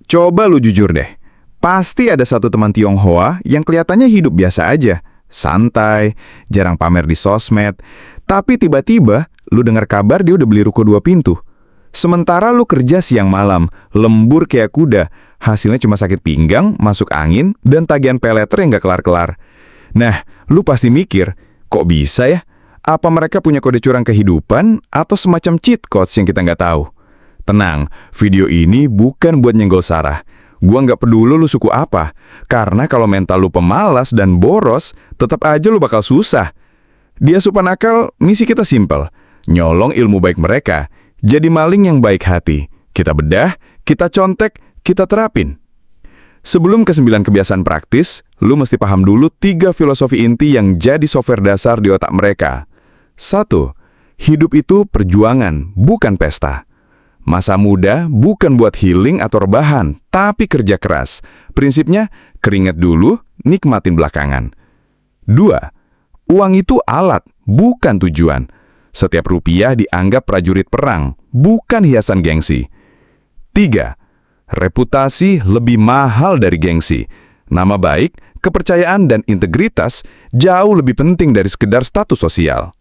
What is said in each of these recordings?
Coba lu jujur deh. Pasti ada satu teman Tionghoa yang kelihatannya hidup biasa aja. Santai, jarang pamer di sosmed. Tapi tiba-tiba, lu dengar kabar dia udah beli ruko 2 pintu. Sementara lu kerja siang malam, lembur kayak kuda. Hasilnya cuma sakit pinggang, masuk angin, dan tagihan peleter yang gak kelar-kelar. Nah, lu pasti mikir, kok bisa ya? Apa mereka punya kode curang kehidupan atau semacam cheat codes yang kita nggak tahu? Tenang, video ini bukan buat nyenggol Sarah. Gua nggak peduli lu suku apa, karena kalau mental lu pemalas dan boros, tetap aja lu bakal susah. Di Asupan Akal, misi kita simpel, nyolong ilmu baik mereka, jadi maling yang baik hati. Kita bedah, kita contek, kita terapin. Sebelum ke 9 kebiasaan praktis, lu mesti paham dulu 3 filosofi inti yang jadi software dasar di otak mereka. 1. Hidup itu perjuangan, bukan pesta. Masa muda bukan buat healing atau rebahan, tapi kerja keras. Prinsipnya, keringat dulu, nikmatin belakangan. 2. Uang itu alat, bukan tujuan. Setiap rupiah dianggap prajurit perang, bukan hiasan gengsi. 3. Reputasi lebih mahal dari gengsi. Nama baik, kepercayaan, dan integritas jauh lebih penting dari sekedar status sosial.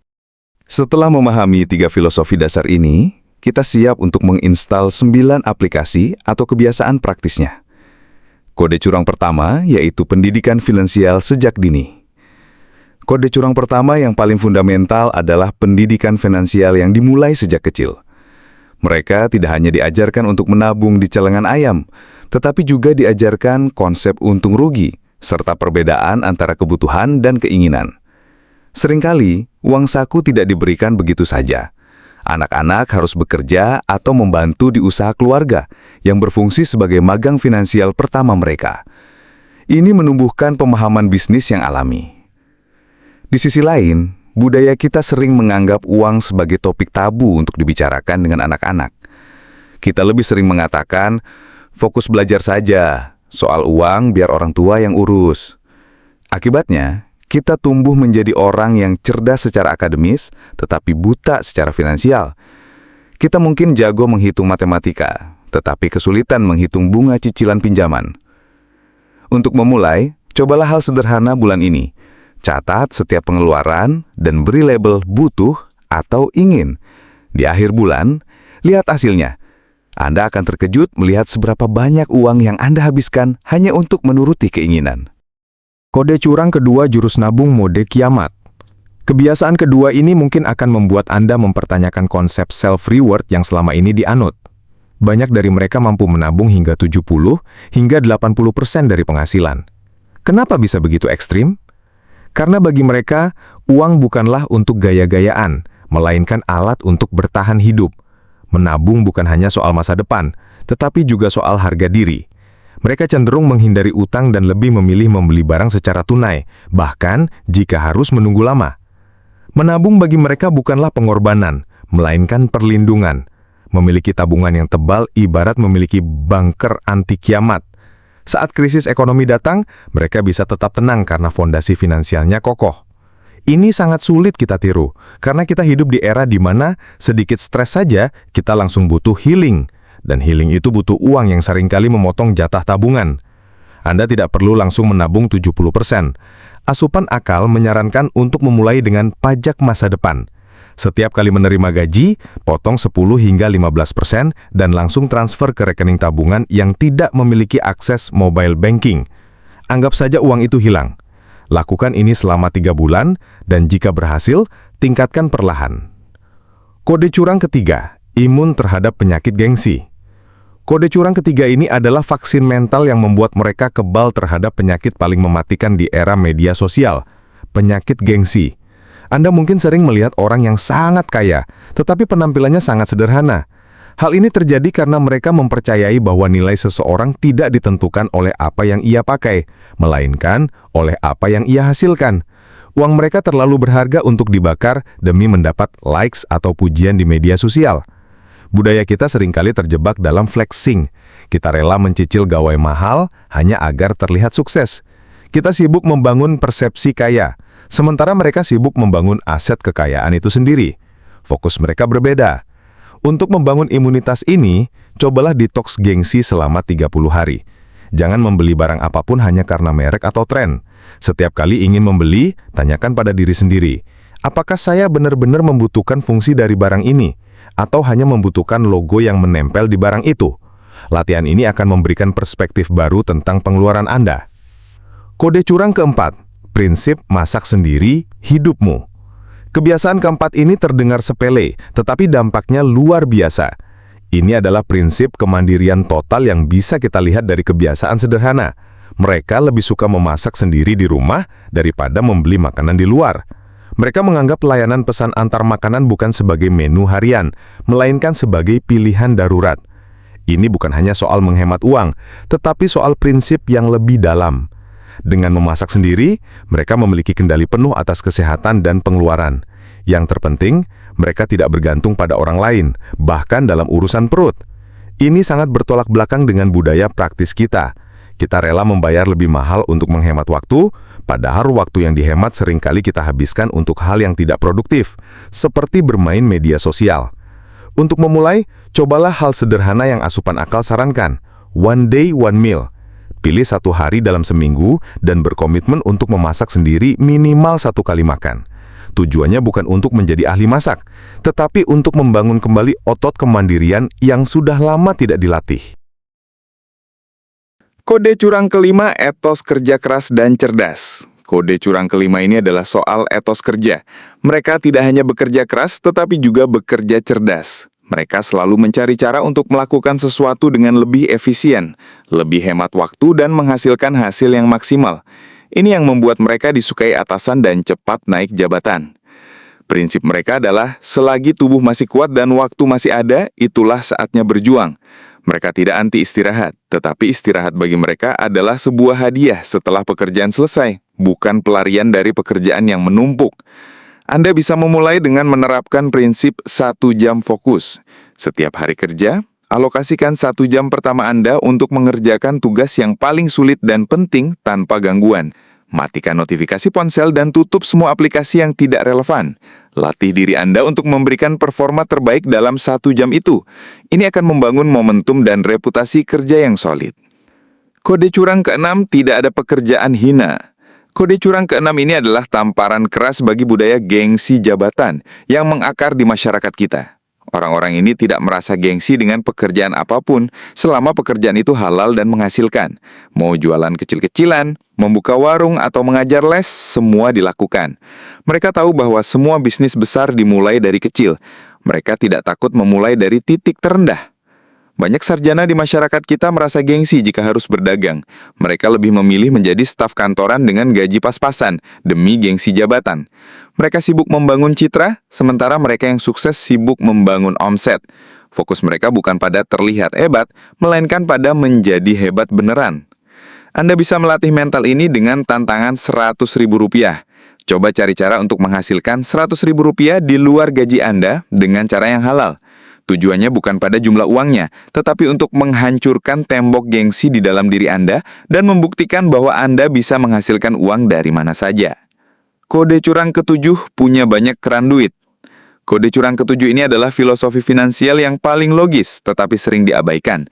Setelah memahami 3 filosofi dasar ini, kita siap untuk menginstal 9 aplikasi atau kebiasaan praktisnya. Kode curang pertama yaitu pendidikan finansial sejak dini. Kode curang pertama yang paling fundamental adalah pendidikan finansial yang dimulai sejak kecil. Mereka tidak hanya diajarkan untuk menabung di celengan ayam, tetapi juga diajarkan konsep untung rugi, serta perbedaan antara kebutuhan dan keinginan. Seringkali, uang saku tidak diberikan begitu saja. Anak-anak harus bekerja atau membantu di usaha keluarga yang berfungsi sebagai magang finansial pertama mereka. Ini menumbuhkan pemahaman bisnis yang alami. Di sisi lain, budaya kita sering menganggap uang sebagai topik tabu untuk dibicarakan dengan anak-anak. Kita lebih sering mengatakan, fokus belajar saja, soal uang biar orang tua yang urus. Akibatnya, kita tumbuh menjadi orang yang cerdas secara akademis, tetapi buta secara finansial. Kita mungkin jago menghitung matematika, tetapi kesulitan menghitung bunga cicilan pinjaman. Untuk memulai, cobalah hal sederhana bulan ini. Catat setiap pengeluaran dan beri label butuh atau ingin. Di akhir bulan, lihat hasilnya. Anda akan terkejut melihat seberapa banyak uang yang Anda habiskan hanya untuk menuruti keinginan. Kode curang kedua jurus nabung mode kiamat. Kebiasaan kedua ini mungkin akan membuat Anda mempertanyakan konsep self-reward yang selama ini dianut. Banyak dari mereka mampu menabung hingga 70 hingga 80% dari penghasilan. Kenapa bisa begitu ekstrim? Karena bagi mereka, uang bukanlah untuk gaya-gayaan, melainkan alat untuk bertahan hidup. Menabung bukan hanya soal masa depan, tetapi juga soal harga diri. Mereka cenderung menghindari utang dan lebih memilih membeli barang secara tunai, bahkan jika harus menunggu lama. Menabung bagi mereka bukanlah pengorbanan, melainkan perlindungan. Memiliki tabungan yang tebal ibarat memiliki bunker anti kiamat. Saat krisis ekonomi datang, mereka bisa tetap tenang karena fondasi finansialnya kokoh. Ini sangat sulit kita tiru, karena kita hidup di era di mana sedikit stres saja kita langsung butuh healing. Dan healing itu butuh uang yang seringkali memotong jatah tabungan. Anda tidak perlu langsung menabung 70%. Asupan Akal menyarankan untuk memulai dengan pajak masa depan. Setiap kali menerima gaji, potong 10 hingga 15% dan langsung transfer ke rekening tabungan yang tidak memiliki akses mobile banking. Anggap saja uang itu hilang. Lakukan ini selama 3 bulan, dan jika berhasil, tingkatkan perlahan. Kode curang ketiga, imun terhadap penyakit gengsi. Kode curang ketiga ini adalah vaksin mental yang membuat mereka kebal terhadap penyakit paling mematikan di era media sosial, penyakit gengsi. Anda mungkin sering melihat orang yang sangat kaya, tetapi penampilannya sangat sederhana. Hal ini terjadi karena mereka mempercayai bahwa nilai seseorang tidak ditentukan oleh apa yang ia pakai, melainkan oleh apa yang ia hasilkan. Uang mereka terlalu berharga untuk dibakar demi mendapat likes atau pujian di media sosial. Budaya kita seringkali terjebak dalam flexing. Kita rela mencicil gawai mahal hanya agar terlihat sukses. Kita sibuk membangun persepsi kaya, sementara mereka sibuk membangun aset kekayaan itu sendiri. Fokus mereka berbeda. Untuk membangun imunitas ini, cobalah detoks gengsi selama 30 hari. Jangan membeli barang apapun hanya karena merek atau tren. Setiap kali ingin membeli, tanyakan pada diri sendiri, apakah saya benar-benar membutuhkan fungsi dari barang ini? Atau hanya membutuhkan logo yang menempel di barang itu? Latihan ini akan memberikan perspektif baru tentang pengeluaran Anda. Kode curang keempat, prinsip masak sendiri hidupmu. Kebiasaan keempat ini terdengar sepele, tetapi dampaknya luar biasa. Ini adalah prinsip kemandirian total yang bisa kita lihat dari kebiasaan sederhana. Mereka lebih suka memasak sendiri di rumah daripada membeli makanan di luar. Mereka menganggap layanan pesan antar makanan bukan sebagai menu harian, melainkan sebagai pilihan darurat. Ini bukan hanya soal menghemat uang, tetapi soal prinsip yang lebih dalam. Dengan memasak sendiri, mereka memiliki kendali penuh atas kesehatan dan pengeluaran. Yang terpenting, mereka tidak bergantung pada orang lain, bahkan dalam urusan perut. Ini sangat bertolak belakang dengan budaya praktis kita. Kita rela membayar lebih mahal untuk menghemat waktu, padahal waktu yang dihemat seringkali kita habiskan untuk hal yang tidak produktif, seperti bermain media sosial. Untuk memulai, cobalah hal sederhana yang asupan akal sarankan. One day, one meal. Pilih satu hari dalam seminggu dan berkomitmen untuk memasak sendiri minimal 1 kali makan. Tujuannya bukan untuk menjadi ahli masak, tetapi untuk membangun kembali otot kemandirian yang sudah lama tidak dilatih. Kode curang kelima, etos kerja keras dan cerdas. Kode curang kelima ini adalah soal etos kerja. Mereka tidak hanya bekerja keras, tetapi juga bekerja cerdas. Mereka selalu mencari cara untuk melakukan sesuatu dengan lebih efisien, lebih hemat waktu, dan menghasilkan hasil yang maksimal. Ini yang membuat mereka disukai atasan dan cepat naik jabatan. Prinsip mereka adalah, selagi tubuh masih kuat dan waktu masih ada, itulah saatnya berjuang. Mereka tidak anti istirahat, tetapi istirahat bagi mereka adalah sebuah hadiah setelah pekerjaan selesai, bukan pelarian dari pekerjaan yang menumpuk. Anda bisa memulai dengan menerapkan prinsip 1 jam fokus. Setiap hari kerja, alokasikan 1 jam pertama Anda untuk mengerjakan tugas yang paling sulit dan penting tanpa gangguan. Matikan notifikasi ponsel dan tutup semua aplikasi yang tidak relevan. Latih diri Anda untuk memberikan performa terbaik dalam 1 jam itu. Ini akan membangun momentum dan reputasi kerja yang solid. Kode curang keenam, tidak ada pekerjaan hina. Kode curang keenam ini adalah tamparan keras bagi budaya gengsi jabatan yang mengakar di masyarakat kita. Orang-orang ini tidak merasa gengsi dengan pekerjaan apapun selama pekerjaan itu halal dan menghasilkan. Mau jualan kecil-kecilan, membuka warung, atau mengajar les, semua dilakukan. Mereka tahu bahwa semua bisnis besar dimulai dari kecil. Mereka tidak takut memulai dari titik terendah. Banyak sarjana di masyarakat kita merasa gengsi jika harus berdagang. Mereka lebih memilih menjadi staf kantoran dengan gaji pas-pasan demi gengsi jabatan. Mereka sibuk membangun citra, sementara mereka yang sukses sibuk membangun omset. Fokus mereka bukan pada terlihat hebat, melainkan pada menjadi hebat beneran. Anda bisa melatih mental ini dengan tantangan Rp100.000. Coba cari cara untuk menghasilkan Rp100.000 di luar gaji Anda dengan cara yang halal. Tujuannya bukan pada jumlah uangnya, tetapi untuk menghancurkan tembok gengsi di dalam diri Anda dan membuktikan bahwa Anda bisa menghasilkan uang dari mana saja. Kode curang ketujuh, punya banyak keran duit. Kode curang ketujuh ini adalah filosofi finansial yang paling logis, tetapi sering diabaikan.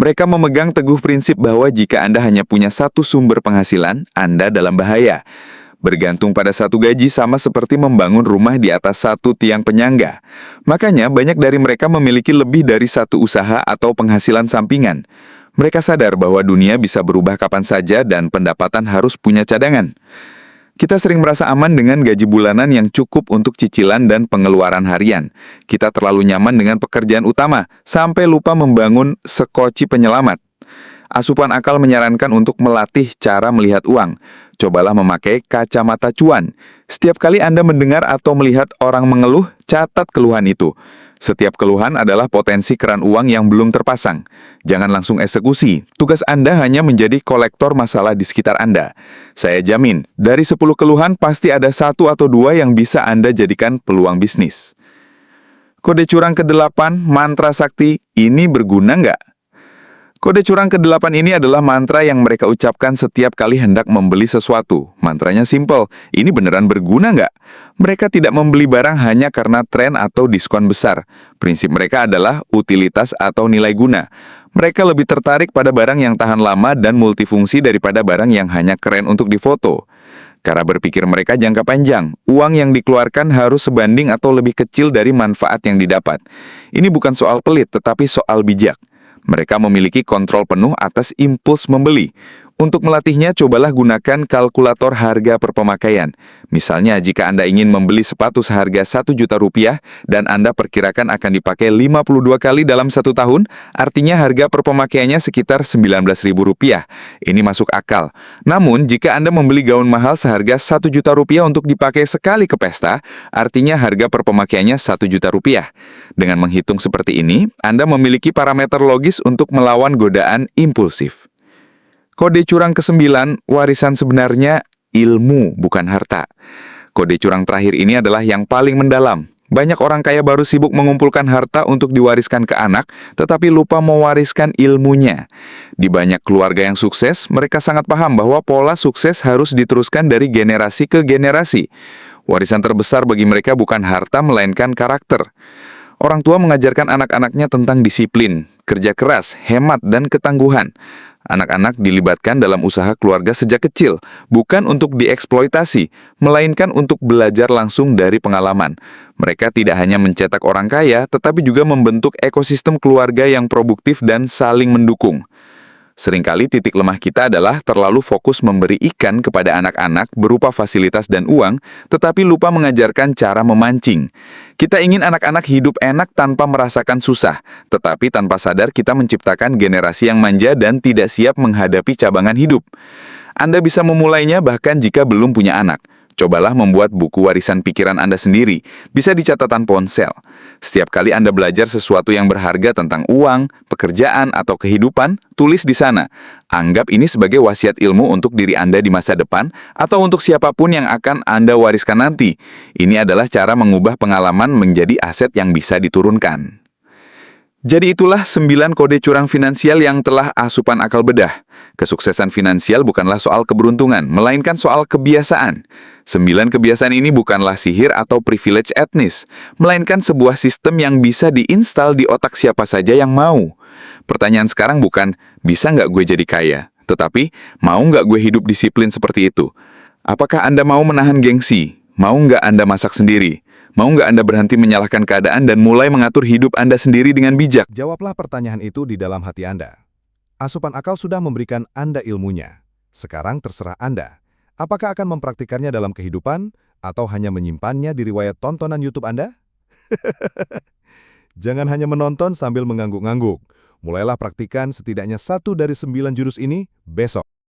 Mereka memegang teguh prinsip bahwa jika Anda hanya punya satu sumber penghasilan, Anda dalam bahaya. Bergantung pada satu gaji sama seperti membangun rumah di atas satu tiang penyangga. Makanya banyak dari mereka memiliki lebih dari satu usaha atau penghasilan sampingan. Mereka sadar bahwa dunia bisa berubah kapan saja dan pendapatan harus punya cadangan. Kita sering merasa aman dengan gaji bulanan yang cukup untuk cicilan dan pengeluaran harian. Kita terlalu nyaman dengan pekerjaan utama, sampai lupa membangun sekoci penyelamat. Asupan akal menyarankan untuk melatih cara melihat uang. Cobalah memakai kacamata cuan. Setiap kali Anda mendengar atau melihat orang mengeluh, catat keluhan itu. Setiap keluhan adalah potensi keran uang yang belum terpasang. Jangan langsung eksekusi. Tugas Anda hanya menjadi kolektor masalah di sekitar Anda. Saya jamin, dari 10 keluhan pasti ada 1 atau 2 yang bisa Anda jadikan peluang bisnis. Kode curang ke-8, mantra sakti, ini berguna nggak? Kode curang ke-8 ini adalah mantra yang mereka ucapkan setiap kali hendak membeli sesuatu. Mantranya simple, ini beneran berguna nggak? Mereka tidak membeli barang hanya karena tren atau diskon besar. Prinsip mereka adalah utilitas atau nilai guna. Mereka lebih tertarik pada barang yang tahan lama dan multifungsi daripada barang yang hanya keren untuk difoto. Cara berpikir mereka jangka panjang, uang yang dikeluarkan harus sebanding atau lebih kecil dari manfaat yang didapat. Ini bukan soal pelit, tetapi soal bijak. Mereka memiliki kontrol penuh atas impuls membeli. Untuk melatihnya, cobalah gunakan kalkulator harga per pemakaian. Misalnya, jika Anda ingin membeli sepatu seharga Rp1.000.000 dan Anda perkirakan akan dipakai 52 kali dalam 1 tahun, artinya harga per pemakaiannya sekitar Rp19.000. Ini masuk akal. Namun, jika Anda membeli gaun mahal seharga Rp1.000.000 untuk dipakai sekali ke pesta, artinya harga per pemakaiannya Rp1.000.000. Dengan menghitung seperti ini, Anda memiliki parameter logis untuk melawan godaan impulsif. Kode curang ke-9, warisan sebenarnya ilmu, bukan harta. Kode curang terakhir ini adalah yang paling mendalam. Banyak orang kaya baru sibuk mengumpulkan harta untuk diwariskan ke anak, tetapi lupa mewariskan ilmunya. Di banyak keluarga yang sukses, mereka sangat paham bahwa pola sukses harus diteruskan dari generasi ke generasi. Warisan terbesar bagi mereka bukan harta, melainkan karakter. Orang tua mengajarkan anak-anaknya tentang disiplin, kerja keras, hemat, dan ketangguhan. Anak-anak dilibatkan dalam usaha keluarga sejak kecil, bukan untuk dieksploitasi, melainkan untuk belajar langsung dari pengalaman. Mereka tidak hanya mencetak orang kaya, tetapi juga membentuk ekosistem keluarga yang produktif dan saling mendukung. Seringkali titik lemah kita adalah terlalu fokus memberi ikan kepada anak-anak berupa fasilitas dan uang, tetapi lupa mengajarkan cara memancing. Kita ingin anak-anak hidup enak tanpa merasakan susah, tetapi tanpa sadar kita menciptakan generasi yang manja dan tidak siap menghadapi cabangan hidup. Anda bisa memulainya bahkan jika belum punya anak. Cobalah membuat buku warisan pikiran Anda sendiri, bisa di catatan ponsel. Setiap kali Anda belajar sesuatu yang berharga tentang uang, pekerjaan, atau kehidupan, tulis di sana. Anggap ini sebagai wasiat ilmu untuk diri Anda di masa depan, atau untuk siapapun yang akan Anda wariskan nanti. Ini adalah cara mengubah pengalaman menjadi aset yang bisa diturunkan. Jadi itulah 9 kode curang finansial yang telah asupan akal bedah. Kesuksesan finansial bukanlah soal keberuntungan, melainkan soal kebiasaan. 9 kebiasaan ini bukanlah sihir atau privilege etnis, melainkan sebuah sistem yang bisa diinstal di otak siapa saja yang mau. Pertanyaan sekarang bukan, bisa nggak gue jadi kaya? Tetapi, mau nggak gue hidup disiplin seperti itu? Apakah Anda mau menahan gengsi? Mau nggak Anda masak sendiri? Mau nggak Anda berhenti menyalahkan keadaan dan mulai mengatur hidup Anda sendiri dengan bijak? Jawablah pertanyaan itu di dalam hati Anda. Asupan akal sudah memberikan Anda ilmunya. Sekarang terserah Anda. Apakah akan mempraktikannya dalam kehidupan atau hanya menyimpannya di riwayat tontonan YouTube Anda? Jangan hanya menonton sambil mengangguk-ngangguk. Mulailah praktikan setidaknya 1 dari 9 jurus ini besok.